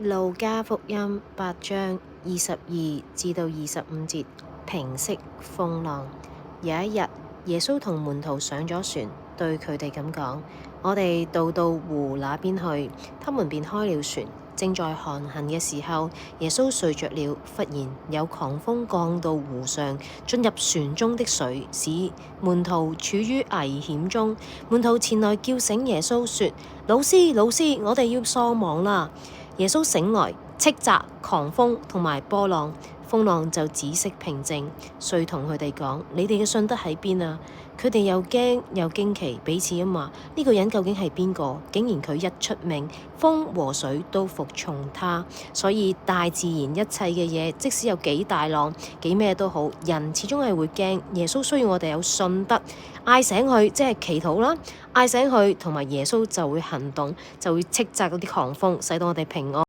路加福音8章22至到25節，平息風浪。有一日，耶穌同門徒上咗船，對佢哋咁講：我哋渡到湖那邊去。他們便開了船。正在航行嘅時候，耶穌睡着了。忽然有狂風降到湖上，進入船中的水，使門徒處於危險中。門徒前來叫醒耶穌，說：老師，老師，我哋要喪亡啦！耶穌醒來，斥責狂風同埋波浪，風浪就止息平靜。遂同佢哋講：你哋嘅信德喺邊啊？佢哋又驚又驚奇，彼此咁話：呢個人究竟係邊個？竟然佢一出命，風和水都服從他。所以大自然一切嘅嘢，即使有幾大浪，幾咩都好，人始終係會驚。耶穌需要我哋有信德，嗌醒佢，即係祈禱啦，嗌醒佢，同埋耶穌就會行動，就會斥責嗰啲狂風，使到我哋平安。